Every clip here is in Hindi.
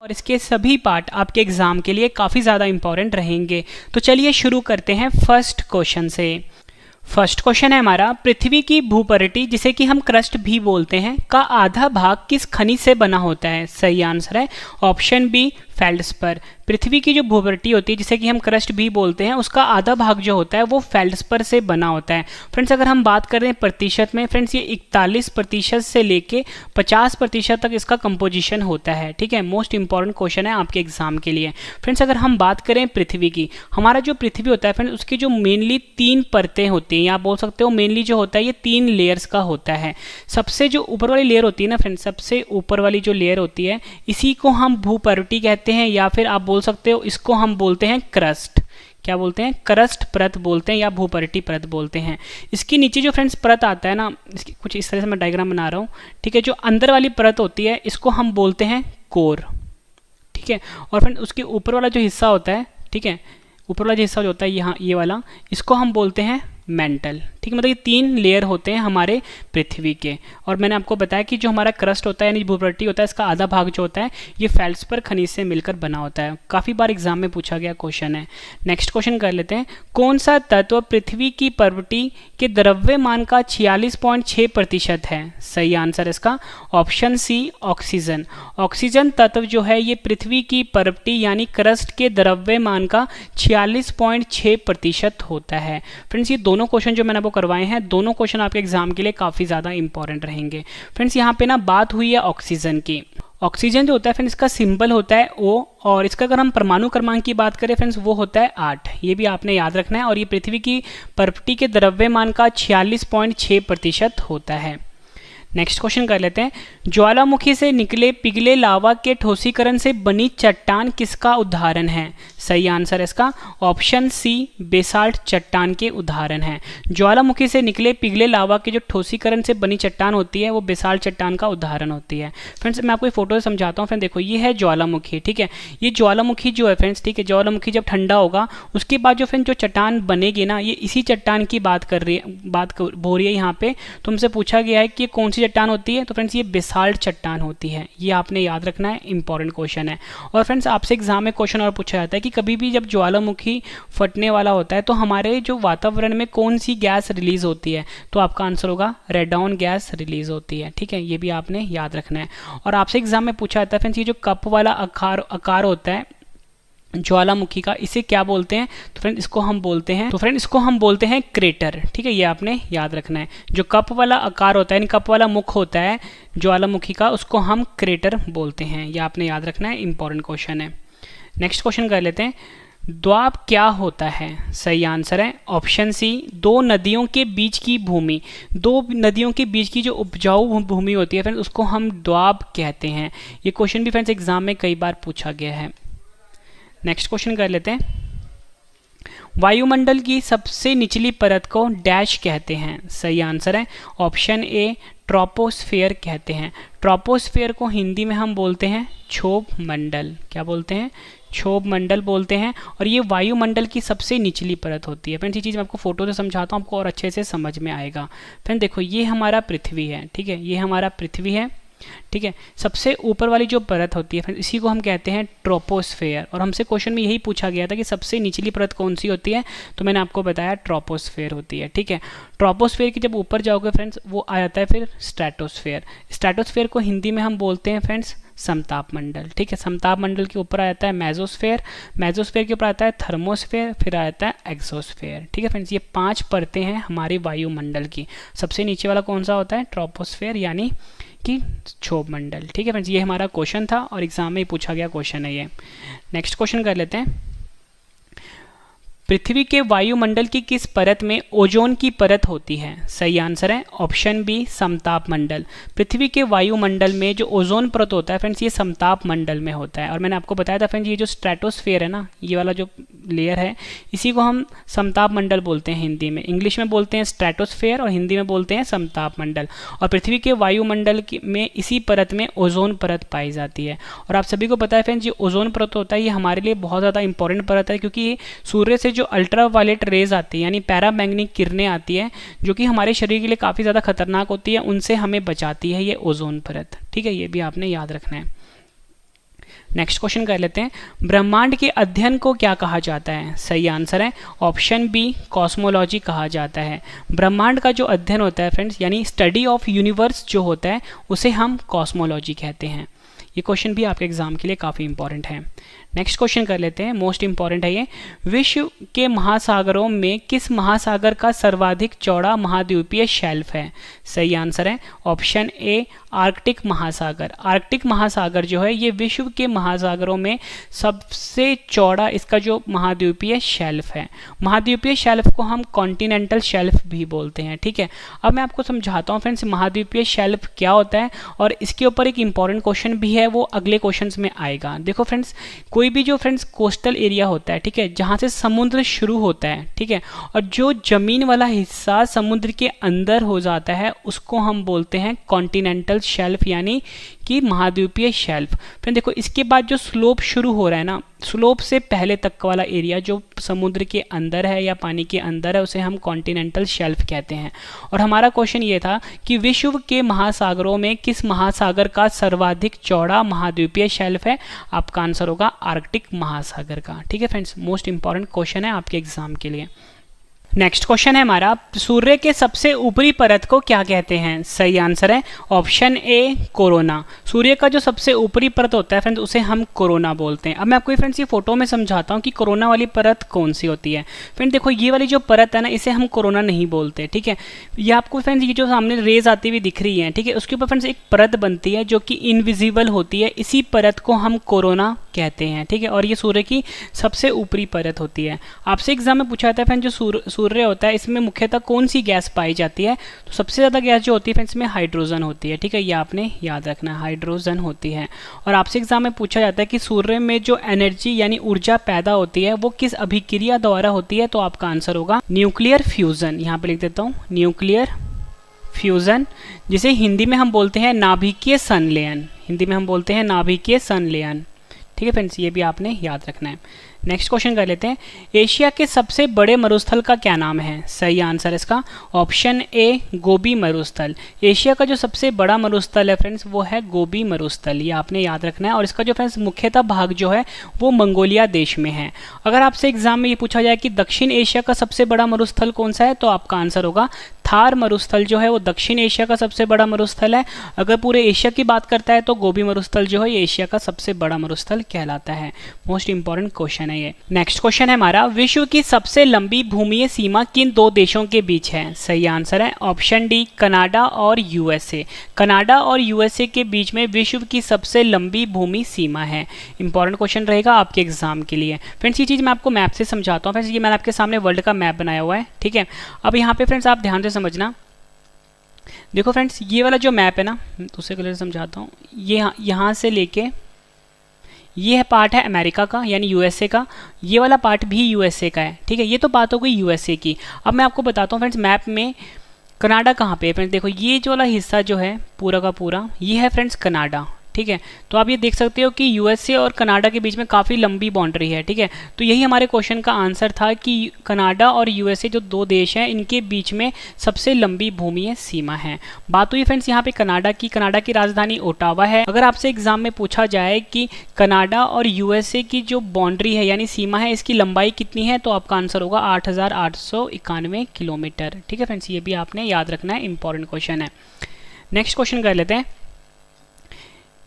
और इसके सभी पार्ट आपके एग्जाम के लिए काफ़ी ज़्यादा इंपॉर्टेंट रहेंगे। तो चलिए शुरू करते हैं फर्स्ट क्वेश्चन से। फर्स्ट क्वेश्चन है हमारा, पृथ्वी की भूपरिटि जिसे कि हम क्रस्ट भी बोलते हैं का आधा भाग किस खनिज से बना होता है? सही आंसर है ऑप्शन बी फेल्ड्स्पर। पृथ्वी की जो भूपरिटि होती है जिसे कि हम क्रस्ट भी बोलते हैं उसका आधा भाग जो होता है वो फेल्ड्स्पर से बना होता है। फ्रेंड्स अगर हम बात करें प्रतिशत में, फ्रेंड्स ये 41% से लेके 50% तक इसका कंपोजिशन होता है। ठीक है, मोस्ट इंपॉर्टेंट क्वेश्चन है आपके एग्जाम के लिए। फ्रेंड्स अगर हम बात करें पृथ्वी की, हमारा जो पृथ्वी होता है फ्रेंड्स उसकी जो मेनली 3 परतें होती हैं, या आप बोल सकते हो मेनली जो होता है ये 3 लेयर्स का होता है। सबसे जो ऊपर वाली लेयर होती है ना फ्रेंड्स, सबसे ऊपर वाली जो लेयर होती है इसी को हम भूपरिटि कहते हैं, या फिर आप बोल सकते हो इसको हम बोलते हैं क्रस्ट। क्या बोलते हैं? क्रस्ट परत बोलते हैं या भूपरिटि परत बोलते हैं। इसके नीचे जो फ्रेंड्स परत आता है ना, इसकी कुछ इस तरह से मैं डायग्राम बना रहा हूँ। ठीक है, जो अंदर वाली परत होती है इसको हम बोलते हैं कोर। ठीक है, और फ्रेंड उसके ऊपर वाला जो हिस्सा होता है, ठीक है, ऊपर वाला जो हिस्सा जो होता है यहाँ ये वाला, इसको हम बोलते हैं मेंटल। ठीक है, मतलब ये 3 लेयर होते हैं हमारे पृथ्वी के। और मैंने आपको बताया कि जो हमारा क्रस्ट होता है यानी भूपरिटि होता है इसका आधा भाग जो होता है ये फेल्ड्स्पर खनिज से मिलकर बना होता है। काफ़ी बार एग्जाम में पूछा गया क्वेश्चन है। नेक्स्ट क्वेश्चन कर लेते हैं, कौन सा तत्व पृथ्वी की प्रवृत्ति के द्रव्यमान का 46.6% है? सही आंसर इसका ऑप्शन सी ऑक्सीजन। ऑक्सीजन तत्व जो है ये पृथ्वी की प्रवृत्ति यानी क्रस्ट के द्रव्यमान का 46.6% होता है। फ्रेंड्स ये दोनों क्वेश्चन जो मैंने आपको करवाए हैं, दोनों क्वेश्चन आपके एग्जाम के लिए काफ़ी ज़्यादा इंपॉर्टेंट रहेंगे। फ्रेंड्स यहाँ पे ना बात हुई है ऑक्सीजन की। ऑक्सीजन जो होता है फ्रेंड्स इसका सिंबल होता है O, और इसका अगर हम परमाणु क्रमांक की बात करें फ्रेंड्स वो होता है 8। ये भी आपने याद रखना है। और ये पृथ्वी की प्रवृत्ति के द्रव्यमान का 46.6% होता है। नेक्स्ट क्वेश्चन कर लेते हैं, ज्वालामुखी से निकले पिघले लावा के ठोसीकरण से बनी चट्टान किसका उदाहरण है? सही आंसर इसका ऑप्शन सी बेसाल्ट चट्टान के उदाहरण है। ज्वालामुखी से निकले पिघले लावा के जो ठोसीकरण से बनी चट्टान होती है वो बेसाल्ट चट्टान का उदाहरण होती है। फ्रेंड्स मैं आपको फोटो से समझाता हूँ। फ्रेंड देखो ये है ज्वालामुखी। ठीक है, ये ज्वालामुखी जो है फ्रेंड्स, ठीक है, ज्वालामुखी जब ठंडा होगा उसके बाद जो फ्रेंड जो चट्टान बनेगी ना, ये इसी चट्टान की बात हो रही है यहाँ पे। तुमसे पूछा गया है कि ये कौन सी चट्टान होती है, तो फ्रेंड्स ये बेसाल्ट चट्टान होती है। ये आपने याद रखना है, इंपॉर्टेंट क्वेश्चन है। और फ्रेंड्स आपसे एग्जाम में क्वेश्चन और पूछा जाता है कि कभी भी जब ज्वालामुखी फटने वाला होता है तो हमारे जो वातावरण में कौन सी गैस रिलीज होती है, तो आपका आंसर होगा रेडॉन गैस रिलीज होती है। ठीक है, ये भी आपने याद रखना है। और आपसे एग्जाम में पूछा जाता है फ्रेंड्स ये जो कप वाला आकार होता है ज्वालामुखी का, इसे क्या बोलते हैं? तो फ्रेंड इसको हम बोलते हैं क्रेटर। ठीक है, ये आपने याद रखना है। जो कप वाला आकार होता है यानी कप वाला मुख होता है ज्वालामुखी का, उसको हम क्रेटर बोलते हैं। ये आपने याद रखना है, इंपॉर्टेंट क्वेश्चन है। नेक्स्ट क्वेश्चन कर लेते हैं, द्वाब क्या होता है? सही आंसर है ऑप्शन सी 2 नदियों के बीच की भूमि। 2 नदियों के बीच की जो उपजाऊ भूमि होती है फ्रेंड्स उसको हम द्वाब कहते हैं। ये क्वेश्चन भी फ्रेंड्स एग्जाम में कई बार पूछा गया है। नेक्स्ट क्वेश्चन कर लेते हैं, वायुमंडल की सबसे निचली परत को डैश कहते हैं? सही आंसर है ऑप्शन ए ट्रोपोस्फेयर कहते हैं। ट्रोपोस्फेयर को हिंदी में हम बोलते हैं क्षोभ मंडल। क्या बोलते हैं? क्षोभ मंडल बोलते हैं। और ये वायुमंडल की सबसे निचली परत होती है। फ्रेंड्स ये चीज़ मैं आपको फोटो से समझाता हूँ, आपको और अच्छे से समझ में आएगा। फ्रेंड देखो ये हमारा पृथ्वी है। ठीक है, ये हमारा पृथ्वी है। ठीक है, सबसे ऊपर वाली जो परत होती है फ्रेंड इसी को हम कहते हैं ट्रोपोस्फेयर। और हमसे क्वेश्चन में यही पूछा गया था कि सबसे निचली परत कौन सी होती है, तो मैंने आपको बताया ट्रोपोस्फेयर होती है। ठीक है, ट्रोपोस्फेयर की जब ऊपर जाओगे फ्रेंड्स वो आ जाता है फिर स्ट्रेटोस्फेयर। स्ट्रेटोस्फेयर को हिंदी में हम बोलते हैं फ्रेंड्स समताप मंडल। ठीक है, समताप मंडल के ऊपर आ जाता है मेसोस्फेयर। मेसोस्फेयर के ऊपर आता है थर्मोस्फेयर, फिर आ जाता है एक्सोस्फेयर। ठीक है फ्रेंड्स, ये 5 परतें हैं हमारी वायुमंडल की। सबसे नीचे वाला कौन सा होता है? ट्रोपोस्फेयर यानी कि क्षोभ मंडल। ठीक है फ्रेंड्स, ये हमारा क्वेश्चन था और एग्जाम में पूछा गया क्वेश्चन है ये। नेक्स्ट क्वेश्चन कर लेते हैं, पृथ्वी के वायुमंडल की किस परत में ओजोन की परत होती है? सही आंसर है ऑप्शन बी समताप मंडल। पृथ्वी के वायुमंडल में जो ओजोन परत होता है फ्रेंड्स ये समताप मंडल में होता है। और मैंने आपको बताया था फ्रेंड्स ये जो स्ट्रेटोस्फेयर है ना, ये वाला जो लेयर है इसी को हम समताप मंडल बोलते हैं हिंदी में। इंग्लिश में बोलते हैं स्ट्रेटोस्फेयर और हिंदी में बोलते हैं समताप मंडल। और पृथ्वी के वायुमंडल में इसी परत में ओजोन परत पाई जाती है। और आप सभी को पता है फ्रेंड्स ये ओजोन परत होता है ये हमारे लिए बहुत ज़्यादा इंपॉर्टेंट परत है, क्योंकि ये सूर्य से जो अल्ट्रावायलेट रेज आती है यानी पैरामैग्नेटिक किरणें आती है जो कि हमारे शरीर के लिए काफ़ी ज़्यादा खतरनाक होती है, उनसे हमें बचाती है ये ओजोन परत। ठीक है, ये भी आपने याद रखना है। नेक्स्ट क्वेश्चन कर लेते हैं, ब्रह्मांड के अध्ययन को क्या कहा जाता है? सही आंसर है ऑप्शन बी, कॉस्मोलॉजी कहा जाता है। ब्रह्मांड का जो अध्ययन होता है फ्रेंड्स, यानी स्टडी ऑफ यूनिवर्स जो होता है, उसे हम कॉस्मोलॉजी कहते हैं। ये क्वेश्चन भी आपके एग्जाम के लिए काफ़ी इंपॉर्टेंट है। नेक्स्ट क्वेश्चन कर लेते हैं, मोस्ट इंपॉर्टेंट है ये, विश्व के महासागरों में किस महासागर का सर्वाधिक चौड़ा महाद्वीपीय शेल्फ है? सही आंसर है ऑप्शन ए, आर्कटिक महासागर। आर्कटिक महासागर जो है ये विश्व के महासागरों में सबसे चौड़ा इसका जो महाद्वीपीय शेल्फ है। महाद्वीपीय शेल्फ को हम कॉन्टिनेंटल शेल्फ भी बोलते हैं, ठीक है। अब मैं आपको समझाता हूँ फ्रेंड्स महाद्वीपीय शेल्फ क्या होता है, और इसके ऊपर एक इंपॉर्टेंट क्वेश्चन भी है, वो अगले क्वेश्चन में आएगा। देखो फ्रेंड्स, कोई भी जो फ्रेंड्स कोस्टल एरिया होता है, ठीक है, जहाँ से समुद्र शुरू होता है, ठीक है, और जो जमीन वाला हिस्सा समुद्र के अंदर हो जाता है, उसको हम बोलते हैं कॉन्टिनेंटल शेल्फ यानी कि महाद्वीपीय शेल्फ। फिर देखो इसके बाद जो स्लोप शुरू हो रहा है ना, स्लोप से पहले तक वाला एरिया जो समुद्र के अंदर है या पानी के अंदर है, उसे हम कॉन्टिनेंटल शेल्फ कहते हैं। और हमारा क्वेश्चन ये था कि विश्व के महासागरों में किस महासागर का सर्वाधिक चौड़ा महाद्वीपीय शेल्फ है? आपका आंसर होगा आर्कटिक महासागर का, ठीक है फ्रेंड्स। मोस्ट इंपॉर्टेंट क्वेश्चन है आपके एग्जाम के लिए। नेक्स्ट क्वेश्चन है हमारा, सूर्य के सबसे ऊपरी परत को क्या कहते हैं? सही आंसर है ऑप्शन ए, कोरोना। सूर्य का जो सबसे ऊपरी परत होता है फ्रेंड्स, उसे हम कोरोना बोलते हैं। अब मैं आपको फ्रेंड्स ये फोटो में समझाता हूँ कि कोरोना वाली परत कौन सी होती है। फ्रेंड देखो ये वाली जो परत है ना, इसे हम कोरोना नहीं बोलते, ठीक है। ये आपको फ्रेंड्स ये जो सामने रेज आती हुई दिख रही है, ठीक है, उसके ऊपर फ्रेंड्स एक परत बनती है जो कि इनविजिबल होती है, इसी परत को हम कोरोना कहते हैं, ठीक है। और ये सूर्य की सबसे ऊपरी परत होती है। आपसे एग्जाम में पूछा जाता है फ्रेंड, जो सूर्य होता है इसमें मुख्यतः कौन सी गैस पाई जाती है? तो सबसे ज़्यादा गैस जो होती है फ्रेंड्स, इसमें हाइड्रोजन होती है, ठीक है, ये आपने याद रखना है, हाइड्रोजन होती है। और आपसे एग्जाम में पूछा जाता है कि सूर्य में जो एनर्जी यानी ऊर्जा पैदा होती है वो किस अभिक्रिया द्वारा होती है? तो आपका आंसर होगा न्यूक्लियर फ्यूजन। यहाँ पे लिख देता हूँ न्यूक्लियर फ्यूजन, जिसे हिंदी में हम बोलते हैं नाभिकीय संलयन। हिंदी में हम बोलते हैं नाभिकीय संलयन, ठीक है फ्रेंड्स, ये भी आपने याद रखना है। नेक्स्ट क्वेश्चन कर लेते हैं, एशिया के सबसे बड़े मरुस्थल का क्या नाम है? सही आंसर इसका ऑप्शन ए, गोबी मरुस्थल। एशिया का जो सबसे बड़ा मरुस्थल है फ्रेंड्स, वो है गोबी मरुस्थल, ये आपने याद रखना है। और इसका जो फ्रेंड्स मुख्यतः भाग जो है वो मंगोलिया देश में है। अगर आपसे एग्जाम में ये पूछा जाए कि दक्षिण एशिया का सबसे बड़ा मरुस्थल कौन सा है, तो आपका आंसर होगा थार मरुस्थल जो है वो दक्षिण एशिया का सबसे बड़ा मरुस्थल है। अगर पूरे एशिया की बात करता है तो गोबी मरुस्थल जो है ये एशिया का सबसे बड़ा मरुस्थल कहलाता है। मोस्ट इंपॉर्टेंट क्वेश्चन है ये। नेक्स्ट क्वेश्चन है हमारा, विश्व की सबसे लंबी भूमि सीमा किन दो देशों के बीच है? सही आंसर है ऑप्शन डी, कनाडा और यूएसए। कनाडा और यूएसए के बीच में विश्व की सबसे लंबी भूमि सीमा है। इंपॉर्टेंट क्वेश्चन रहेगा आपके एग्जाम के लिए। फ्रेंड्स ये चीज़ मैं आपको मैप से समझाता हूँ। फ्रेंड्स ये मैंने आपके सामने वर्ल्ड का मैप बनाया हुआ है, ठीक है। अब यहाँ पे फ्रेंड्स आप ध्यान से समझना, देखो फ्रेंड्स ये वाला जो मैप है ना, दूसरे कलर से समझाता हूँ, ये यहाँ से लेके ये पार्ट है अमेरिका का यानी यूएसए का, ये वाला पार्ट भी यूएसए का है, ठीक है। ये तो बात हो गई यूएसए की। अब मैं आपको बताता हूँ फ्रेंड्स मैप में कनाडा कहाँ पे है। फ्रेंड्स देखो ये जो वाला हिस्सा जो है पूरा का पूरा, ये है फ्रेंड्स कनाडा, ठीक है। तो आप ये देख सकते हो कि यूएसए और कनाडा के बीच में काफ़ी लंबी बाउंड्री है, ठीक है। तो यही हमारे क्वेश्चन का आंसर था कि कनाडा और यूएसए जो दो देश हैं इनके बीच में सबसे लंबी भूमि सीमा है। बात हुई फ्रेंड्स यहाँ पे कनाडा की राजधानी ओटावा है। अगर आपसे एग्जाम में पूछा जाए कि कनाडा और यूएसए की जो बाउंड्री है यानी सीमा है, इसकी लंबाई कितनी है, तो आपका आंसर होगा 8,891 किलोमीटर, ठीक है फ्रेंड्स, ये भी आपने याद रखना है, इंपॉर्टेंट क्वेश्चन है। नेक्स्ट क्वेश्चन कर लेते हैं,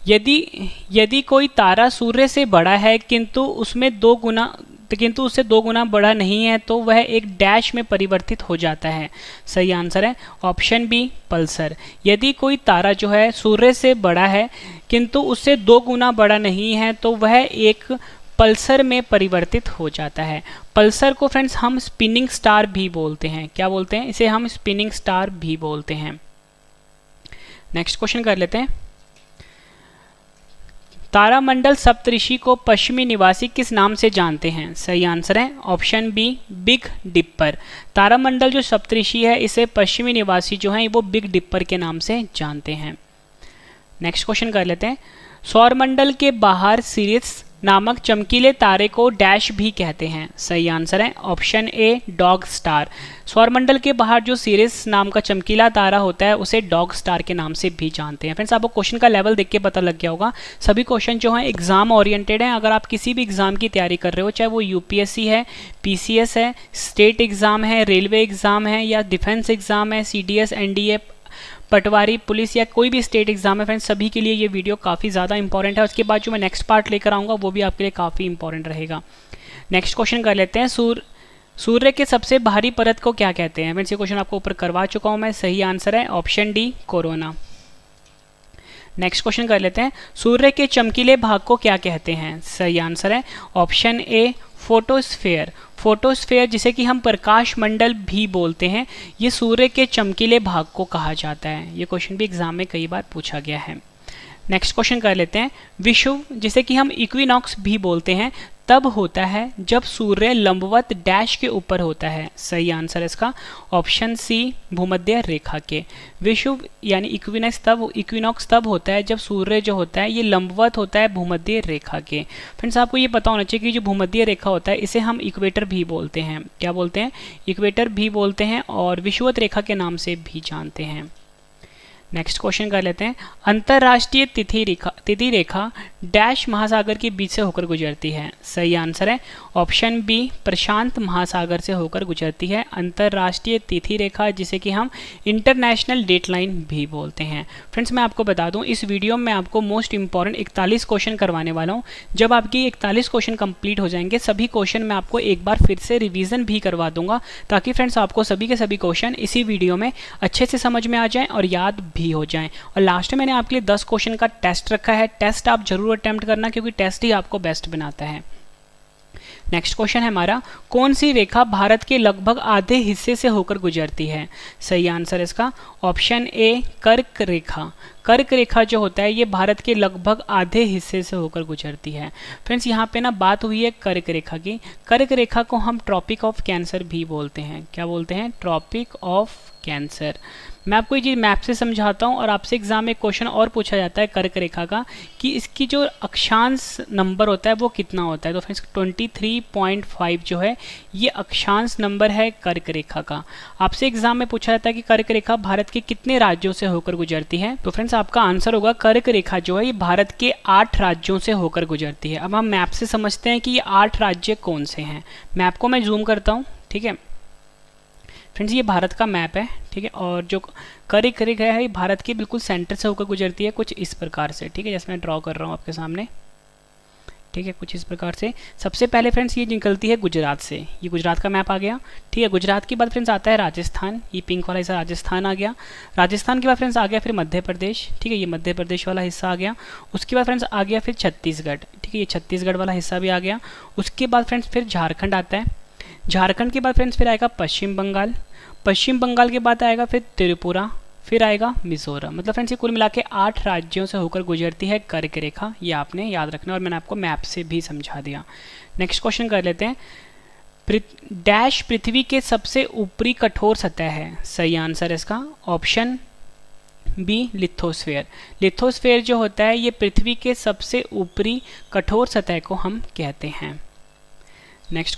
यदि कोई तारा सूर्य से बड़ा है किंतु उससे 2 गुना बड़ा नहीं है, तो वह एक डैश में परिवर्तित हो जाता है। सही आंसर है ऑप्शन बी, पल्सर। यदि कोई तारा जो है सूर्य से बड़ा है किंतु उससे 2 गुना बड़ा नहीं है, तो वह एक पल्सर में परिवर्तित हो जाता है। पल्सर को फ्रेंड्स हम स्पिनिंग स्टार भी बोलते हैं। क्या बोलते हैं इसे? हम स्पिनिंग स्टार भी बोलते हैं। नेक्स्ट क्वेश्चन कर लेते हैं, तारामंडल सप्तऋषि को पश्चिमी निवासी किस नाम से जानते हैं? सही आंसर है ऑप्शन बी, बिग डिपर। तारामंडल जो सप्तऋषि है इसे पश्चिमी निवासी जो हैं वो बिग डिपर के नाम से जानते हैं। नेक्स्ट क्वेश्चन कर लेते हैं, सौरमंडल के बाहर सिरिस नामक चमकीले तारे को डैश भी कहते हैं? सही आंसर है ऑप्शन ए डॉग स्टार। सौरमंडल के बाहर जो सीरियस नाम का चमकीला तारा होता है उसे डॉग स्टार के नाम से भी जानते हैं। फ्रेंड्स आपको क्वेश्चन का लेवल देख के पता लग गया होगा, सभी क्वेश्चन जो हैं एग्जाम ओरिएंटेड हैं। अगर आप किसी भी एग्जाम की तैयारी कर रहे हो, चाहे वो यूपीएससी है, पीसीएस है, स्टेट एग्जाम है, रेलवे एग्जाम है या डिफेंस एग्जाम है, सीडीएस, एनडीए, पटवारी, पुलिस या कोई भी स्टेट एग्जाम है, फ्रेंड्स सभी के लिए ये वीडियो काफ़ी ज़्यादा इंपॉर्टेंट है। उसके बाद जो मैं नेक्स्ट पार्ट लेकर आऊँगा वो भी आपके लिए काफ़ी इंपॉर्टेंट रहेगा। नेक्स्ट क्वेश्चन कर लेते हैं, सूर्य के सबसे बाहरी परत को क्या कहते हैं? फ्रेंड्स ये क्वेश्चन आपको ऊपर करवा चुका हूँ मैं। सही आंसर है option D corona. Next question कर लेते हैं, सूर्य के चमकीले भाग को क्या कहते हैं? सही आंसर है ऑप्शन ए फोटोस्फेयर। फोटोस्फेयर जिसे कि हम प्रकाश मंडल भी बोलते हैं, ये सूर्य के चमकीले भाग को कहा जाता है। ये क्वेश्चन भी एग्जाम में कई बार पूछा गया है। नेक्स्ट क्वेश्चन कर लेते हैं, विषुव जिसे कि हम इक्विनॉक्स भी बोलते हैं तब होता है जब सूर्य लंबवत डैश के ऊपर होता है। सही आंसर है इसका ऑप्शन सी भूमध्य रेखा के। विषुव यानी इक्विनॉक्स तब होता है जब सूर्य जो होता है ये लंबवत होता है भूमध्य रेखा के। फ्रेंड्स आपको ये पता होना चाहिए कि जो भूमध्य रेखा होता है इसे हम इक्वेटर भी बोलते हैं। क्या बोलते हैं? इक्वेटर भी बोलते हैं और विषुवत रेखा के नाम से भी जानते हैं। नेक्स्ट क्वेश्चन कर लेते हैं, अंतरराष्ट्रीय तिथि रेखा डैश महासागर के बीच से होकर गुजरती है? सही आंसर है ऑप्शन बी प्रशांत महासागर से होकर गुजरती है अंतरराष्ट्रीय तिथि रेखा, जिसे कि हम इंटरनेशनल डेटलाइन भी बोलते हैं। फ्रेंड्स मैं आपको बता दूं, इस वीडियो में आपको मोस्ट इंपॉर्टेंट 41 क्वेश्चन करवाने वाला हूं। जब आपकी 41 क्वेश्चन कंप्लीट हो जाएंगे, सभी क्वेश्चन मैं आपको एक बार फिर से रिवीजन भी करवा दूंगा, ताकि फ्रेंड्स आपको सभी के सभी क्वेश्चन इसी वीडियो में अच्छे से समझ में आ जाएं और याद भी हो जाएं। और लास्ट में मैंने आपके लिए 10 क्वेश्चन का टेस्ट रखा है, टेस्ट आप जरूर अटेम्प्ट करना क्योंकि टेस्ट ही आपको बेस्ट बनाता है। नेक्स्ट क्वेश्चन है हमारा, कौन सी रेखा भारत के लगभग आधे हिस्से से होकर गुजरती है? सही आंसर इसका ऑप्शन ए कर्क रेखा। कर्क रेखा जो होता है ये भारत के लगभग आधे हिस्से से होकर गुजरती है। फ्रेंड्स यहाँ पे ना बात हुई है कर्क रेखा की। कर्क रेखा को हम ट्रॉपिक ऑफ कैंसर भी बोलते हैं। क्या बोलते हैं? Tropic of Cancer. मैं आपको ये चीज़ मैप से समझाता हूँ और आपसे एग्जाम में क्वेश्चन और पूछा जाता है कर्क रेखा का कि इसकी जो अक्षांश नंबर होता है वो कितना होता है। तो फ्रेंड्स 23.5 जो है ये अक्षांश नंबर है कर्क रेखा का। आपसे एग्जाम में पूछा जाता है कि कर्क रेखा भारत के कितने राज्यों से होकर गुजरती है? तो फ्रेंड्स आपका आंसर होगा कर्क रेखा जो है ये भारत के 8 राज्यों से होकर गुजरती है। अब हम मैप से समझते हैं कि ये 8 राज्य कौन से हैं। मैप को मैं जूम करता हूँ, ठीक है फ्रेंड्स, ये भारत का मैप है, ठीक है। और जो कर्क रेखा है ये भारत के बिल्कुल सेंटर से होकर गुजरती है कुछ इस प्रकार से, ठीक है, जैसे मैं ड्रॉ कर रहा हूँ आपके सामने, ठीक है, कुछ इस प्रकार से। सबसे पहले फ्रेंड्स ये निकलती है गुजरात से, ये गुजरात का मैप आ गया, ठीक है। गुजरात के बाद फ्रेंड्स आता है राजस्थान, ये पिंक वाला हिस्सा राजस्थान आ गया। राजस्थान के बाद फ्रेंड्स आ गया फिर मध्य प्रदेश, ठीक है, ये मध्य प्रदेश वाला हिस्सा आ गया। उसके बाद फ्रेंड्स आ गया फिर छत्तीसगढ़, ठीक है, ये छत्तीसगढ़ वाला हिस्सा भी आ गया। उसके बाद फ्रेंड्स फिर झारखंड आता है। झारखंड के बाद फ्रेंड्स फिर आएगा पश्चिम बंगाल। पश्चिम बंगाल के बाद आएगा फिर त्रिपुरा, फिर आएगा मिजोरम। मतलब फ्रेंड्स ये कुल मिला के 8 राज्यों से होकर गुजरती है कर्क रेखा, ये आपने याद रखना और मैंने आपको मैप से भी समझा दिया। नेक्स्ट क्वेश्चन कर लेते हैं, डैश पृथ्वी के सबसे ऊपरी कठोर सतह है? सही आंसर है इसका ऑप्शन बी लिथोस्फेयर। लिथोस्फेयर जो होता है ये पृथ्वी के सबसे ऊपरी कठोर सतह को हम कहते हैं। नेक्स्ट